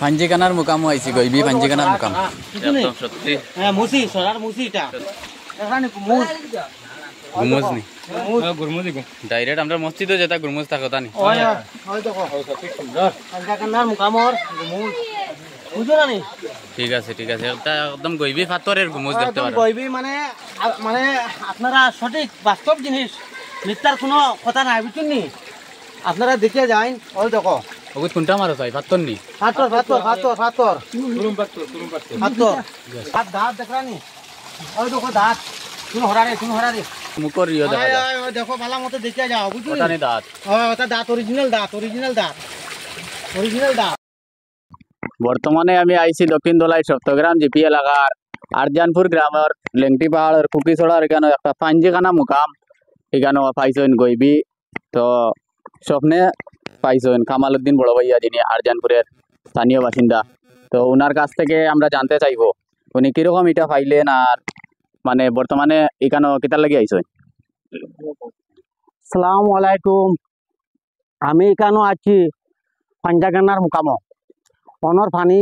পাঞ্জিকানার মুকামও আইছি গইবি পাঞ্জিকানার মুকাম একদম সত্যি হ্যাঁ মুসি সরার মুসি এটা এখানে মুস গুমজ নি গুরমুজি গো ডাইরেক্ট আমরা মসজিদে যেটা গুমজ থাকে তা নি ওই ওই দেখো সুন্দর পাঞ্জিকানার মুকামর মুস বুঝো না নি ঠিক আছে এটা একদম গইবি পাথরের গুমজ দেখতে পারো গইবি মানে মানে আপনারা সঠিক বাস্তব জিনিস মিথ্যার কোনো কথা নাই বুঝছেন নি আপনারা দেখে যান ওই দেখো ওগুত কোনটা মারো তাই পাথর নি পাথর পাথর পাথর পাথর কুরুম পাত্তর পাথর হাত দাঁত দেখরানি ওই দেখো দাঁত তুমি হরারে মুকর ইয়া দেখা যায় ওই দেখো ভালো মতো দেখে যাও বুঝলি ওটা নি দাঁত ওটা দাঁত অরিজিনাল দাঁত বর্তমানে আমি আইছি দক্ষিণ দলাই সপ্তগ্রাম জিপি এলাকার আরজানপুর গ্রামের লেংটি পাহাড়ের কুকিছড়ার এখানে একটা পাঞ্জিখানা মুকাম এখানে পাইছেন গইবি তো স্বপ্নে পাইছেন কামাল উদ্দিন বড় ভাইয়া যিনি আরজানপুরের স্থানীয় বাসিন্দা তো ওনার কাছ থেকে আমরা জানতে চাইবো উনি কিরকম এটা পাইলেন আর মানে বর্তমানে এখানে কিতার লাগি আইছেন। আসসালামু আলাইকুম আমি এখানে আছি পাঞ্জাগানার মুকামো অনর পানি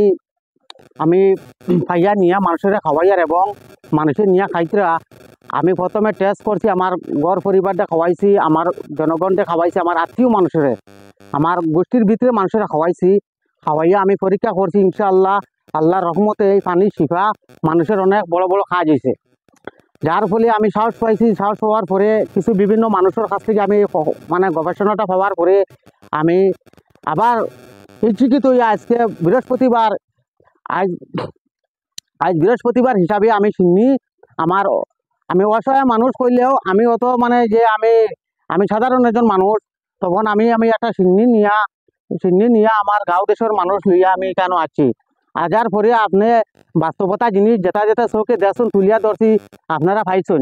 আমি পাইয়া নিয়ে মানুষের খাওয়াইয়ার এবং মানুষের নিয়ে খাইতরা আমি প্রথমে টেস্ট করছি আমার ঘর পরিবারটা খাওয়াইছি আমার জনগণকে খাওয়াইছি আমার আত্মীয় মানুষের আমার গোষ্ঠীর ভিতরে মানুষেরা খাওয়াইয়া আমি পরীক্ষা করছি ইনশাআল্লাহ আল্লাহর রহমতে এই পানির শিফা মানুষের অনেক বড় বড় কাজ হয়েছে যার ফলে আমি সাহস পাইছি সাহস পাওয়ার পরে কিছু বিভিন্ন মানুষের কাছ থেকে আমি মানে গবেষণাটা পাওয়ার পরে আমি আবার শিক্ষিত হইয়া আজকে বৃহস্পতিবার আজ বৃহস্পতিবার হিসাবে আমি শুনি আমি অসহায় মানুষ কইলেও আমি অত মানে যে আমি সাধারণ একজন মানুষ তখন আমি একটা সিন্নি নিয়া আমার গাঁও দেশের মানুষ লইয়া আমি কেন আছি আজার পরে আপনি বাস্তবতা জিনিস যেটা চোখে দেখুন তুলিয়া ধরছি আপনারা পাইছেন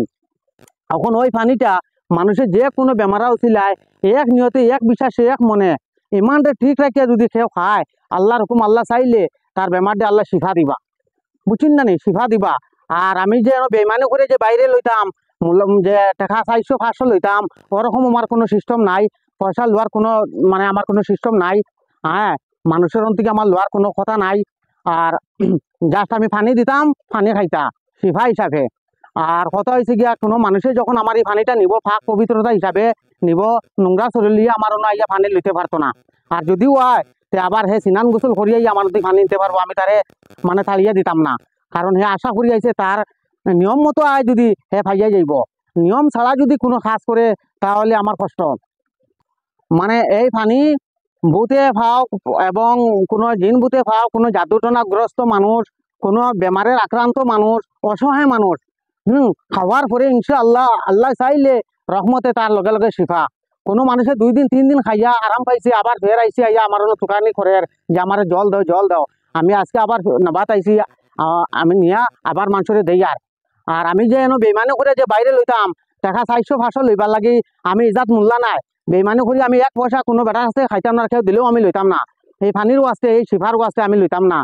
এখন ওই পানিটা মানুষের যে কোনো বেমারা উঠিলায় এক নিয়তে এক বিশ্বাসে এক মনে ইমানটা ঠিক রাখিয়া যদি কেউ খায় আল্লাহর হুকুম আল্লাহ চাইলে তার বেমারটা আল্লাহ শিফা দিবা বুঝছেন না নি শিফা দিবা আর আমি যে বেমানি করে যে বাইরে লইতাম যে টাকা 400-500 লইতাম ওরকম আমার কোনো সিস্টেম নাই পয়সা লওয়ার কোনো মানে আমার কোনো সিস্টেম নাই হ্যাঁ মানুষের থেকে আমার লওয়ার কোনো কথা নাই আর জাস্ট আমি পানি দিতাম পানি খাইতা শিফা হিসাবে আর কথা হয়েছে গিয়া কোনো মানুষে যখন আমার এই পানিটা নিব ফাঁক পবিত্রতা হিসাবে নিব নোংরা শরীর আমার আইয়া পানি লইতে পারতো না আর যদিও হয় তে আবার হে স্নান গোসল করিয়াই আমার পানি নিতে পারবো আমি তারে মানে তাড়িয়ে দিতাম না কারণ হে আশা করি আইছে তার নিয়ম মতো আয় যদি হে ফাইয়া যাইব নিয়ম ছাড়া যদি কোনো কাজ করে তাহলে আমার কষ্ট মানে এই পানি ভূতে ফাও এবং কোনো জিন ভূতে ফাও কোনো জাদুটনাগ্রস্ত মানুষ কোনো বেমারের আক্রান্ত মানুষ অসহায় মানুষ খাওয়ার পরে ইনশাআল্লাহ আল্লাহ চাইলে রহমতে তার লগে লগে শিফা কোনো মানুষের 2 দিন 3 দিন খাইয়া আরাম পাইছে আবার ফের আইসি আইয়া আমার হলো তুকানি করে যে আমার জল দাও আমি আজকে আবার নাবাত আইসি আমি নিয়া আবার মানুষের দেই আর আমি যে বেইমানি করে যে বাইরে লইতাম টাকা 400-500 লইবার লাগি আমি ইজাত মূল্যা নাই বেইমানি করি আমি 1 পয়সা কোনো বেটার কাছে খাইতাম না কেউ দিলেও আমি লইতাম না এই পানিরও আসতে এই শিফারও আসতে আমি লইতাম না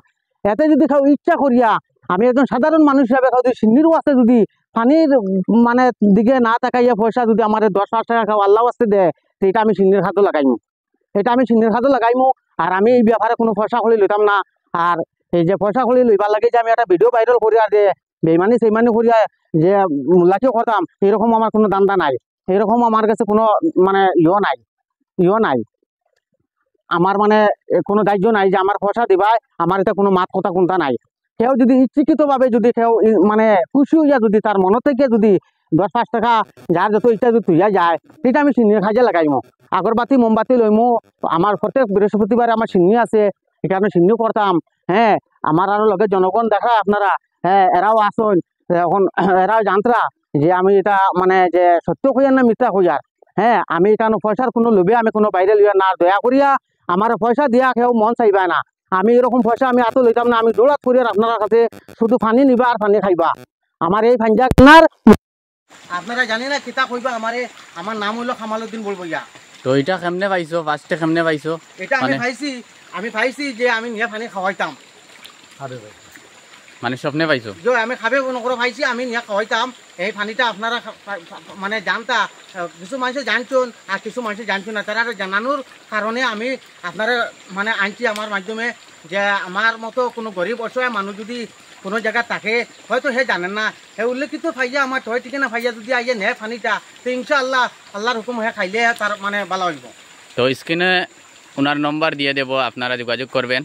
এতে যদি কেউ ইচ্ছা করিয়া আমি একজন সাধারণ মানুষ হিসাবে কেউ যদি সিন্নিরও আসতে যদি পানির মানে দিকে না তাকাইয়া পয়সা যদি আমার 10-5 টাকা কেউ আল্লাহ আসতে দেয় তো এটা আমি সিন্নির খাদ্য লাগাইমু আর আমি এই ব্যাপারে কোনো পয়সা খলি লইতাম না আর এই যে পয়সা খলি লইবার লাগে যে আমি একটা ভিডিও ভাইরাল করি আর যে বেইমানি সেইমানি করিয়া যে মুল্লাকেও করতাম এরকম আমার কোনো দান্দা নাই এরকম আমার কাছে কোনো মানে ইয় নাই আমার মানে কোনো দায়িত্ব নাই যে আমার পয়সা দিবাই আমার এটা কোনো মাত কথা কোনটা নাই কেউ যদি ইচ্ছাকৃতভাবে যদি কেউ মানে খুশি হইয়া যদি তার মন থেকে যদি 10-5 টাকা যার যত ইচ্ছা যদি তুইয়া যায় সেটা আমি সিন্নির কাজে লাগাইমো আগরবাতি মোমবাতি লইমু আমার প্রত্যেক বৃহস্পতিবারে আমার সিন্নি আছে এটা আমি সিন্নিও করতাম হ্যাঁ আমার আরো লগে জনগণ দেখা আপনারা হ্যাঁ এরাও আসুন এখন এরাও জানতরা যে আমি এটা মানে যে সত্য হইয়ার না মিথ্যা হইয়ার হ্যাঁ আমি এখানে পয়সার কোনো লোভে আমি কোনো বাইরে লইয়া না দয়া করিয়া আমার পয়সা দিয়া কেউ মন চাইবা না আমি এরকম পয়সা আমি এত লইতাম না আমি দৌড়াত করি আপনার কাছে শুধু পানি নিবা আর পানি খাইবা আমার এই পাঞ্জাগানার আপনারা জানি না কিতা কইবা আমার নাম হইলো কামাল উদ্দিন বলবইয়া তো এটা কেমনে পাইছো ফার্স্টে কেমনে পাইছো এটা আমি পাইছি যে আমি নিয়ে পানি খাওয়াইতাম মানে স্বপ্নে পাইছো যে আমি খাবে নকরে পাইছি আমি নিয়ে খাওয়াইতাম এই পানিটা আপনারা মানে জানতা কিছু মানুষ জানছেন আর কিছু মানুষ জানছেন না তারা জানানোর কারণে আমি আপনারা মানে আনছি আমার মাধ্যমে যে আমার মতো কোনো গরিব অসহায় মানুষ যদি কোনো জায়গা থাকে হয়তো হে জানেন না হে উল্লেখিত ফাইজা আমার তয় ঠিকানা ফাইজা যদি আইয়ে নেয় ফানিটা তো ইনশাআল্লাহ আল্লাহর হুকুম হে খাইলে তার মানে ভালো হইব। তো স্ক্রিনে ওনার নম্বর দিয়ে দেব, আপনারা যোগাযোগ করবেন।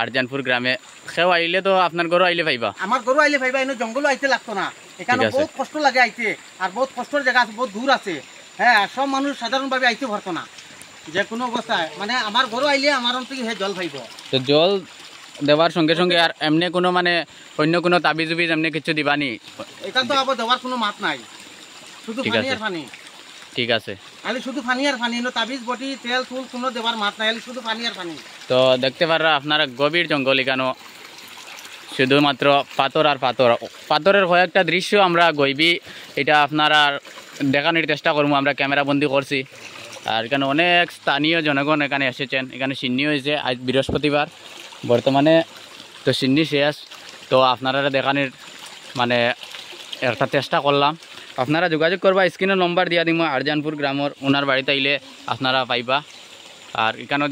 আরজানপুর গ্রামে সেও আইলে তো আপনার ঘরও আইলে পাইবা। আমার গরু আইলে ভাইবা এনে জঙ্গলও আইতে লাগতো না, এখানে ঠিক আছে। বহুত কষ্ট লাগে আইতে আর বহুত কষ্টের জায়গা আছে, বহুত দূর আছে। হ্যাঁ, সব মানুষ সাধারণভাবে আইতে পারতো না যে কোনো অবস্থায়, মানে আমার গরু আইলে আমার অন্তত হে জল পাইব। তো জল দেওয়ার সঙ্গে সঙ্গে আর এমনি কোনো মানে অন্য কোনো তাবিজ উবিজ এমনি কিছু দিবানি? এটা তো আবার দেওয়ার কোনো মাত নাই, শুধু ঠিক পানি আছে। আর পানি। ঠিক আছে। আলি শুধু পানি আর পানি, তাবিজ বটি তেল তুল কোনো দেওয়ার মাত নাই, আলি শুধু পানি আর পানি। তো দেখতে পাররা আপনারা গভীর জঙ্গল, এখানে শুধুমাত্র পাথর আর পাথর। পাথরের কয়েকটা দৃশ্য আমরা গইবি এটা আপনারা দেখানোর চেষ্টা করবো, আমরা ক্যামেরা বন্দি করছি। আর এখানে অনেক স্থানীয় জনগণ এখানে এসেছেন। এখানে সিন্নি হয়েছে আজ বৃহস্পতিবার বর্তমানে, তো সিন্নি শেষ। তো আপনারা দেখানোর মানে একটা চেষ্টা করলাম। আপনারা যোগাযোগ করবা, স্ক্রিনের নম্বর দিয়া দিব। আরজানপুর গ্রামের ওনার বাড়িতে আইলে আপনারা পাইবা। আর এখানে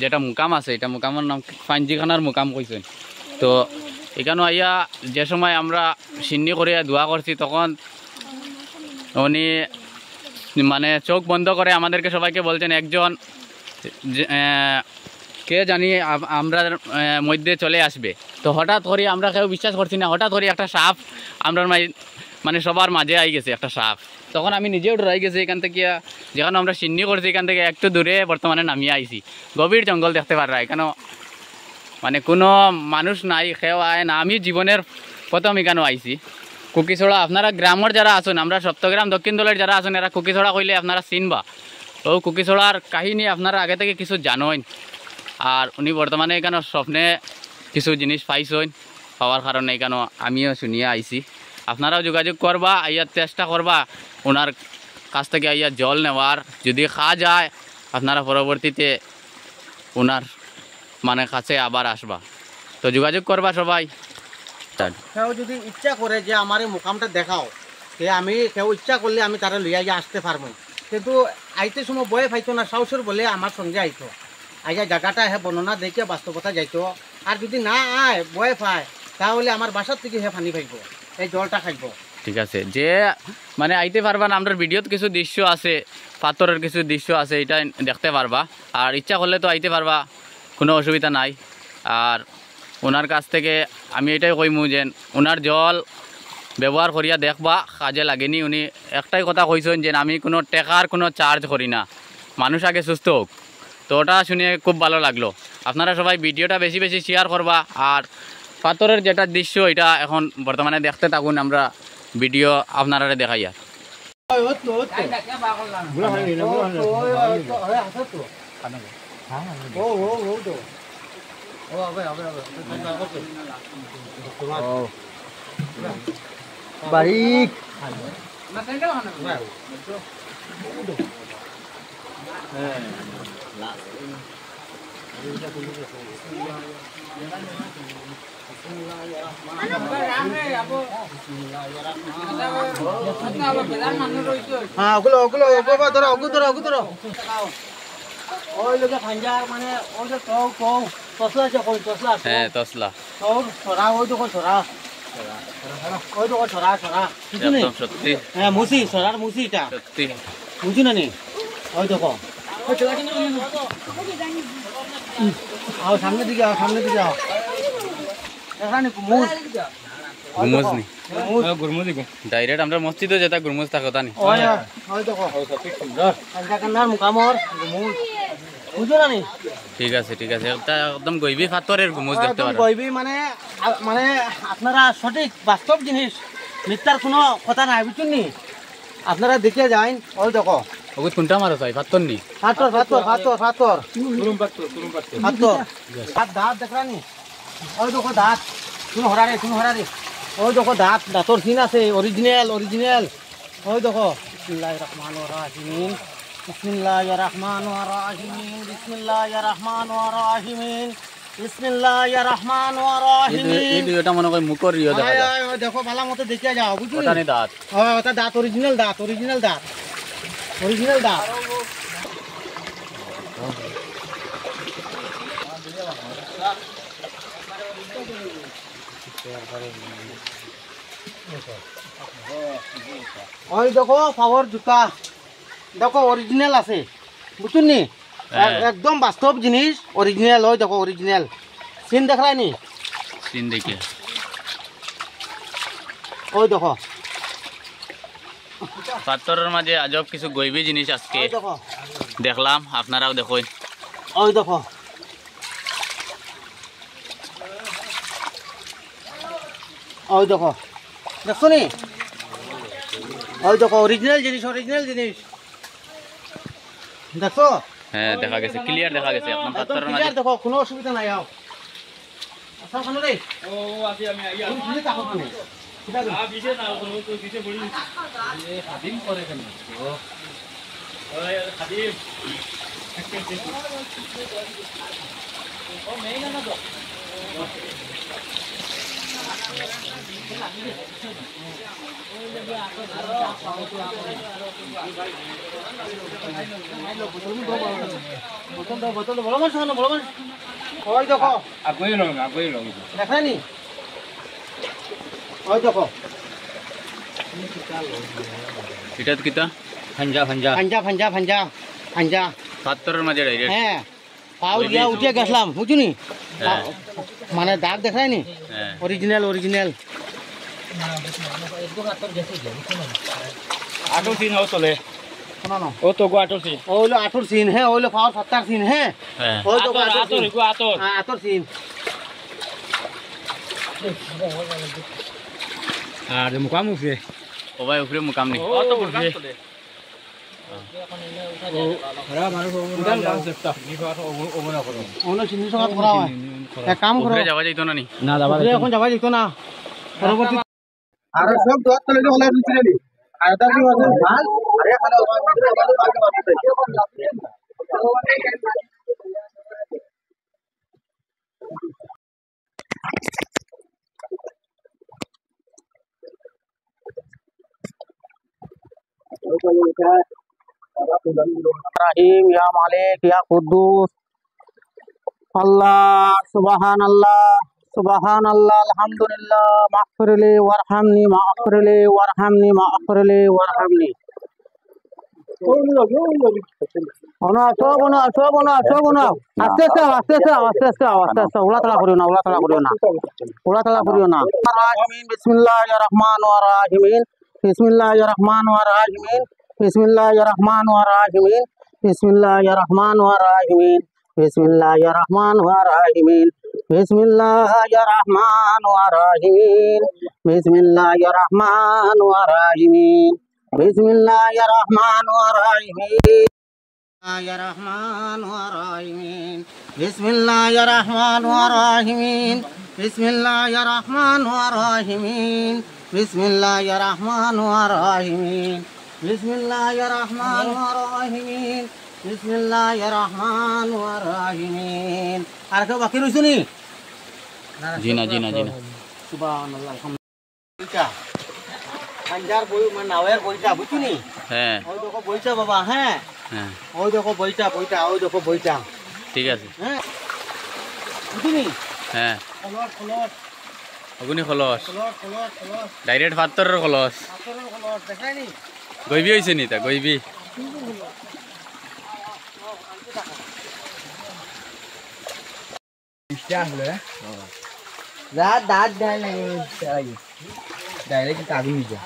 যেটা মুকাম আছে, এটা মুকামের নাম পাঞ্জিখানার মুকাম কইছেন। তো এখানে আইয়া যে সময় আমরা সিন্নি করিয়া দোয়া করছি, তখন উনি মানে চোখ বন্ধ করে আমাদেরকে সবাইকে বলছেন একজন কে জানি আমরা মধ্যে চলে আসবে। তো হঠাৎ করে আমরা কেউ বিশ্বাস করছি না, হঠাৎ করে একটা সাপ আমরা মানে সবার মাঝে আই গেছে একটা সাপ। তখন আমি নিজেও ডরাই গেছি। এখান থেকে যেখানে আমরা সিন্নি করছি এখান থেকে একটু দূরে বর্তমানে নামিয়ে আইছি। গভীর জঙ্গল দেখতে পাররা, এখানে মানে কোনো মানুষ নাই, কেউ আয় না। আমি জীবনের প্রথম এখানেও আইছি। কুকিছড়া আপনারা গ্রামের যারা আছেন, আমরা সপ্তগ্রাম দক্ষিণ দলের যারা আছেন, এরা কুকিছড়া কইলে আপনারা চিনবা। ও কুকিছড়ার কাহিনী আপনারা আগে থেকে কিছু জানেন। আর উনি বর্তমানে এখানে স্বপ্নে কিছু জিনিস পাইছেন, পাওয়ার কারণে এখানে আমিও শুনিয়ে আইছি। আপনারাও যোগাযোগ করবা, আইয়ার চেষ্টা করবা ওনার কাছ থেকে আইয়া জল নেওয়ার। যদি খাওয়া যায় আপনারা পরবর্তীতে ওনার মানে কাছে আবার আসবা। তো যোগাযোগ করবা সবাই। কেউ যদি ইচ্ছা করে যে আমার এই মুকামটা দেখাও, যে আমি কেউ ইচ্ছা করলে আমি তারা লইয়া গিয়ে আসতে পারবো, কিন্তু আইতে সময় বয়ে পাইতো না, সাহসের বলে আমার সঙ্গে আইতো, আইয়া জায়গাটা হে বর্ণনা দেখে বাস্তবতা যাইতো। আর যদি না আয় বয়ে পায়, তাহলে আমার বাসার থেকে হে পানি পাইব, এই জলটা খাইব। ঠিক আছে, যে মানে আইতে পারবা না, আমরা ভিডিওত কিছু দৃশ্য আছে, পাথরের কিছু দৃশ্য আছে, এটা দেখতে পারবা। আর ইচ্ছা করলে তো আইতে পারবা, কোনো অসুবিধা নাই। আর ওনার কাছ থেকে আমি এটাই কইমু যে ওনার জল ব্যবহার করিয়া দেখবা, কাজে লাগেনি। উনি একটাই কথা কইছেন যে আমি কোনো টাকার কোনো চার্জ করি না, মানুষ আগে সুস্থ হোক। তো ওটা শুনে খুব ভালো লাগলো। আপনারা সবাই ভিডিওটা বেশি বেশি শেয়ার করবা। আর পাথরের যেটা দৃশ্য এটা এখন বর্তমানে দেখতে থাকুন, আমরা ভিডিও আপনারা দেখাই। আর বারিক হ্যাঁ, ওগুলো ওগুলো ওগুলো ধরো, ওগুলো ধরো, ওগুলো ধরো। ওই লোকে খাঞ্জার মানে ওই যে কৌ কৌ তসলা আছে, কই তসলা আছে। হ্যাঁ, তসলা তোর ছড়া, ওই দেখো ছড়া, ওই দেখো ছড়া ছড়া কিছু নেই। একদম সত্যি হ্যাঁ, মুসি ছড়ার মুসি, এটা সত্যি। মুসি না নেই, ওই দেখো। আও সামনের দিকে, আও সামনের দিকে, আও এখানে মুস গুমুজ নি গুরমুজি গো ডাইরেক্ট আমরা মসজিদে যেটা গুমুজ থাকে তা নি। ওই ওই দেখো সুন্দর কান্নার মুকামর মুস, বুঝো না নি? ঠিক আছে, ঠিক আছে, এটা একদম গইবি পাথরের গুমুজ দেখতে একদম পারো। কইবি মানে মানে আপনারা সঠিক বাস্তব জিনিস, মিথ্যার কোনো কথা নাই, বুঝছেন নি? আপনারা দেখে যান, ওই দেখো ওগুত কোনটা মারো চাই পাথর নি? পাথর পাথর পাথর পাথর কুরুম পাত্তর পাথর দাঁত দাঁত দেখরানি, ওই দেখো দাঁত, শুনো হরারে, শুনো হরারে, ওই দেখো দাঁত, দাঁতর সিন আছে, অরিজিনাল অরিজিনাল। ওই দেখো বিসমিল্লাহির রহমানির রহিম, বিসমিল্লাহির রহমানির রহিম, বিসমিল্লাহির রহমানির রহিম, বিসমিল্লাহির রহমানির রহিম। এই দুইটা মনে করি মুখর রিও দেখা যায়। ওই দেখো ভালো মতো দেখে যাও, বুঝলি? ওটা নি দাঁত। ওটা দাঁত, অরিজিনাল দাঁত, অরিজিনাল দাঁত, অরিজিনাল দাঁত। ওই দেখো পাওয়ার জুতা দেখো অরিজিনাল আছে বুঝছেন নি একদম বাস্তব জিনিস অরিজিনাল ওই দেখো অরিজিনাল সিন দেখায় নি সিন দেখে ওই দেখো পাথরের মাঝে আজব কিছু গইবি জিনিস আজকে ওই দেখো দেখলাম, আপনারাও দেখুন। ওই দেখো ওই দেখো দেখছো নি ওই দেখো অরিজিনাল জিনিস দেখছো হ্যাঁ দেখা গেছে, ক্লিয়ার দেখা গেছে আপনার একদম পাথরের মাঝে। ক্লিয়ার দেখো কোনো অসুবিধা নাই আও আচ্ছা খানো রে ও আসি আমি আইয়া তুমি খুলে তাকো খানে ঠিক আছে বিশে না তো বিশে বলি এ খাদিম করে কেন ও ওই খাদিম ও মেইন না তো বোতল বড় মাছ খানো বড় মাছ ওই দেখো আগুই লং দেখায় নি ওই দেখো এটা কিতা ফাঞ্জা ফাঞ্জা পাথরের মাঝে ডাইরেক্ট। হ্যাঁ পাও দিয়া উঠে গেছলাম বুঝুনি হ্যাঁ। মানে দাগ দেখায় নি হ্যাঁ অরিজিনাল আটো সিন হাও চলে শোনো না ও তো গো আটো সিন ওইলো আঠুর সিন হ্যাঁ ওইলো পাওয়ার 70 সিন হ্যাঁ হ্যাঁ ওই দেখো আতর আঠুর সিন গো আতর হ্যাঁ আঠুর সিন আর মুকাম উফে সবাই উপরে মুকাম নেই। ও তো মুকাম চলে ও হরা মানুষ উড়ান কনসেপ্ট নি কথা ওবনা করো ওনো সিন সঙ্গে করা হয় এক কাম করো উপরে যাওয়া যাইতো না নি? না দাবা এখন যাবা যেত না পরবর্তী আর সব দোয়া তলে হলে দিছিল নি আর দাও কি আছে ভাল আরে খালি रहीम या मालिक या कुद्दूस अल्लाह सुबहान अल्लाह अल्हम्दुलिल्लाह मागफिरली वरहमनी वरहमनी ওনা সব না আস্তে আস্তে উলা তালা করিও না রাহিমিন বিসমিল্লাহির রহমানির রহিম বিসমিল্লাহির রহমানির রহিম বিসমিল্লাহির রহমানির রহিম বিসমিল্লাহির রহমানির রহিম বিসমিল্লাহির রহমানির রহিম বিসমিল্লাহির রহমানির রহিম বিসমিল্লাহির রহমানির রহিম বিসমিল্লাহির রহমানির রহিম বিসমিল্লাহির রহমানির রহিম বিসমিল্লাহির রহমানির রহিম বিসমিল্লাহির রহমানির রহিম বিসমিল্লাহির রহমানির রহিম বিসমিল্লাহির রহমানির রহিম আর কেউ বাকি রইছো নি জি না সুবহানাল্লাহ আলহামদুলিল্লাহ পাঞ্জার বই মানে নাওয়ের বইটা বুঝুনি হ্যাঁ ওই দেখো বইটা বাবা হ্যাঁ হ্যাঁ ওই দেখো বইটা ওই দেখো বইটা ঠিক আছে। হ্যাঁ বুঝুনি হ্যাঁ খলস অগুনি খলস ডাইরেক্ট পাথরের খলস দেখাই নি গইবি হইছে নি তা গইবি দাঁত দেয় না ডাইরেক্ট কাগজ নিয়ে যাও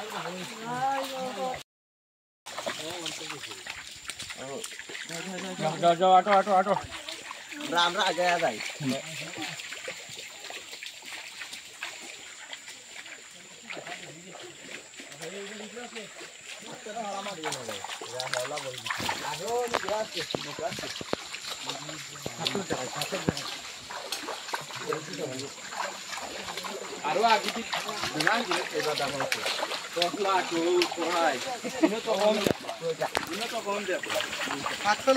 আটো আমরা আগে যাই আরো আগে কি না গিয়ে এবার দাম আছে তোলা তো কোহাই ইনো তো কম দেব পাঁচশো